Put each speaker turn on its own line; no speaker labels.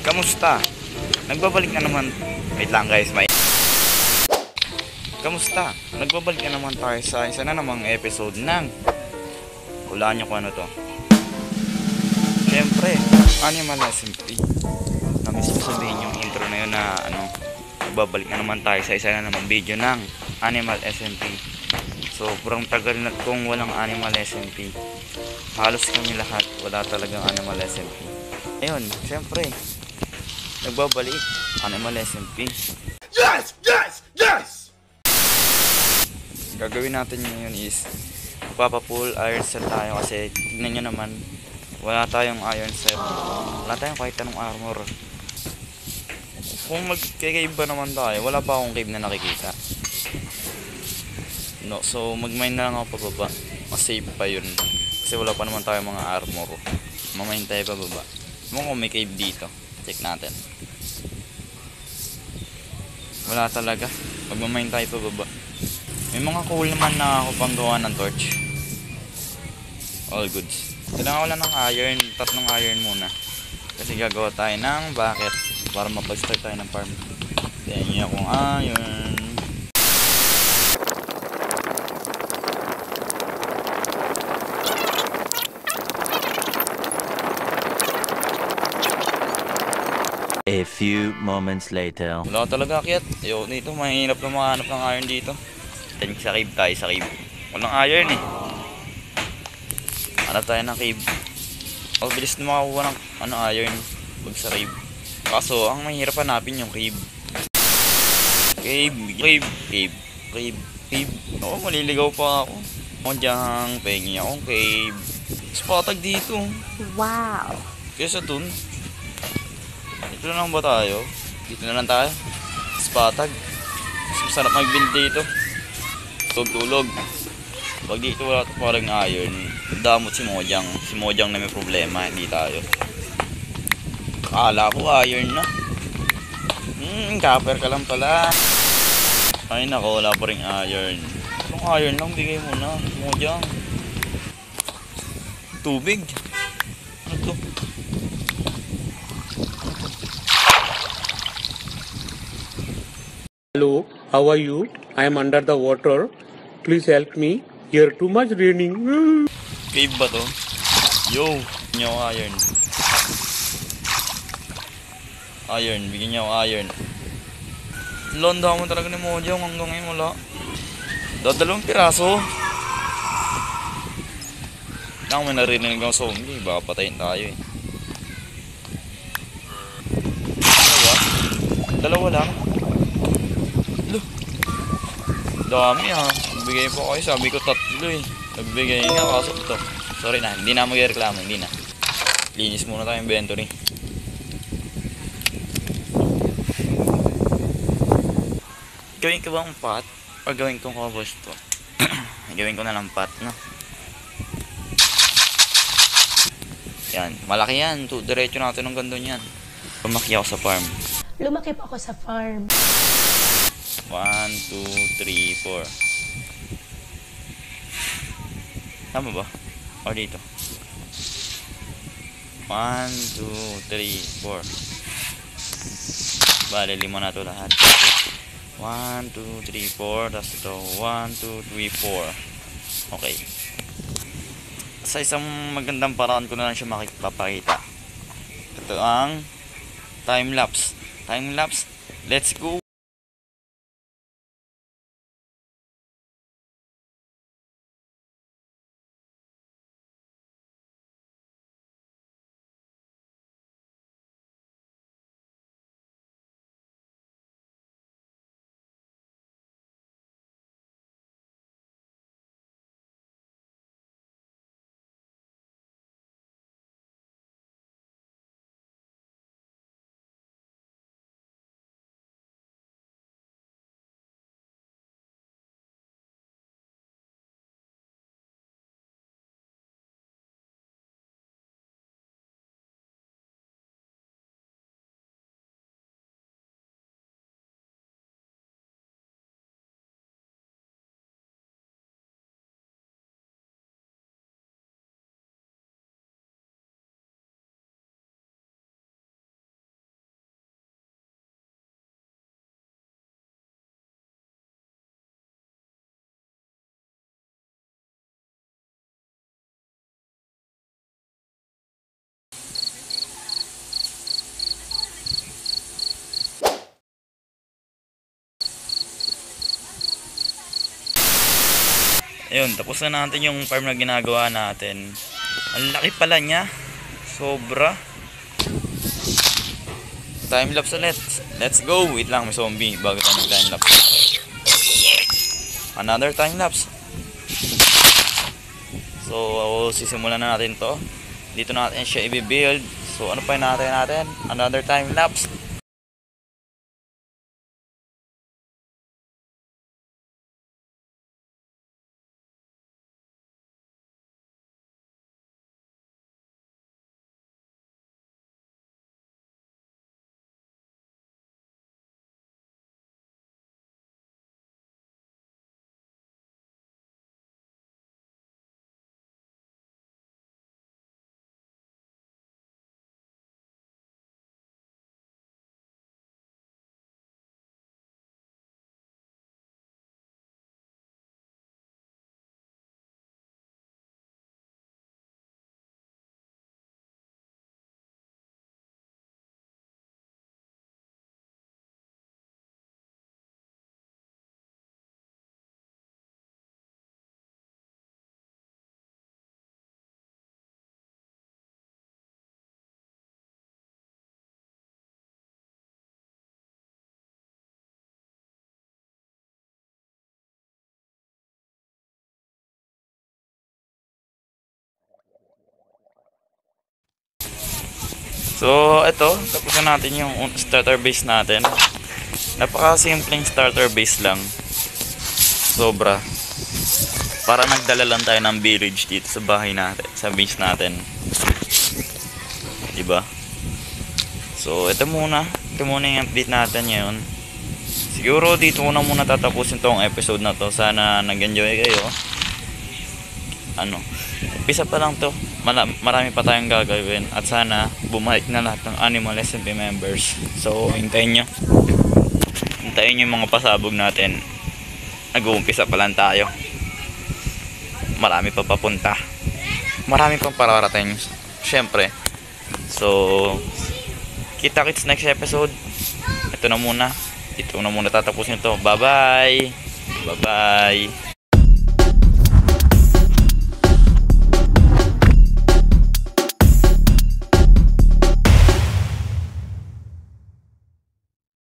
Kamusta? Nagbabalik na naman. Wait lang guys, may... Kamusta? Nagbabalik na naman tayo sa isa na namang episode ng... Hulaan nyo kung ano to. Siyempre, Animal SMP. Namiss ko sabihin yung intro na yun na ano, nagbabalik na naman tayo sa isa na namang video ng Animal SMP. Sobrang tagal na kung walang Animal SMP. Halos kami lahat wala talagang Animal SMP. Ayun, siyempre, nagbabalik Animal SMP.
Yes! Yes! Yes!
Gagawin natin ngayon is magpapa-full iron set tayo kasi tignan nyo naman wala tayong iron set, wala tayong kahit anong armor. Kung mag-cave ba naman tayo, wala pa akong cave na nakikita. No, so mag-mine na lang ako pababa, mas safe pa yun kasi wala pa naman tayong mga armor. Mamine tayo pababa. Kung may cave dito, check natin. Wala talaga, mag-mine tayo pababa. May mga coal naman na ako pang gawa ng torch. All goods. Kailangan ko lang ng iron, 3 iron muna. Kasi gagawa tayo ng bucket para mapag-start tayo ng farm. Tingnan akong iron.
A few moments later.
Wala talaga akyat. Ayun, dito mahirap na mahanap ng iron dito. Then sa cave tayo, sa cave. Walang iron eh. Hanap tayo ng cave. Ang bilis na makakuha ng iron pag sa cave. Kaso, ang mahirap hanapin yung cave. Cave. Oo, maliligaw pa ako. Ako dyan, pengi akong cave. Spatag dito.
Wow!
Kesa dun. Dito na lang ba tayo? Dito na lang tayo. Spatag. Mas masarap mag-build dito. Tulog. Pag dito wala parang iron, damot si Mojang. Si Mojang na may problema, hindi tayo. Akala ko iron na. Copper ka lang pala. Ay nako, wala pa rin iron. Anong iron lang, bigay mo na, Mojang. Tubig. Ano to?
Hello, how are you? I am under the water. Please help me. Here too much raining.
Cave ba to? Yo, bigyan niyo ako iron. Bigyan niyo ako iron. Londa mo talaga ni Mojang hanggang ngayon wala. Dadalawang piraso. Nang may narinig ang zombie, baka patayin tayo eh. Dalawa lang. Dami ha. Nagbigay po kayo. Sabi ko 3 eh. Nagbigay nga kaso ito. Sorry na. Hindi na mag-reklamo. Hindi na. Linis muna tayo inventory. Gawin ko bang pot? O gawin kong cobblestone? Gawin ko na lang pot, no? Yan. Malaki yan. Diretso natin ng ganda niyan. Lumaki ako sa farm.
Lumaki po ako sa farm.
1, 2, 3, 4. Tama ba? O dito. 1, 2, 3, 4. Bale, 5 na ito lahat. 1, 2, 3, 4. Tapos ito. 1, 2, 3, 4. Okay. Sa isang magandang paraan ko na lang siya makipapakita. Ito ang time-lapse. Time-lapse. Let's go! Ayun, tapos na natin yung farm na ginagawa natin. Ang laki pala niya. Sobra. Time lapse ulit. Let's go. Wait lang, may zombie bago tayo mag time lapse. Another time lapse. So, sisimulan na natin to. Dito natin siya i-build. So, ano pa yung natin? Another time lapse. So, ito, tapos na natin yung starter base natin. Napaka-simpleng starter base lang. Sobra. Para nagdala lang tayo ng village dito sa bahay natin, sa base natin. Diba? So, ito muna yung update natin ngayon. Siguro dito ko na muna tatapusin tong episode na to. Sana nag-enjoy kayo. Umpisa pa lang to. Marami pa tayong gagawin. At sana bumalik na lahat ng Animal SMP members. So, hintayin nyo yung mga pasabog natin. Nag-uumpisa pa lang tayo. Marami pa papunta. Marami pang pararating. Syempre. So, kita-kits next episode. Ito na muna tatapusin ito. Bye-bye. Bye-bye.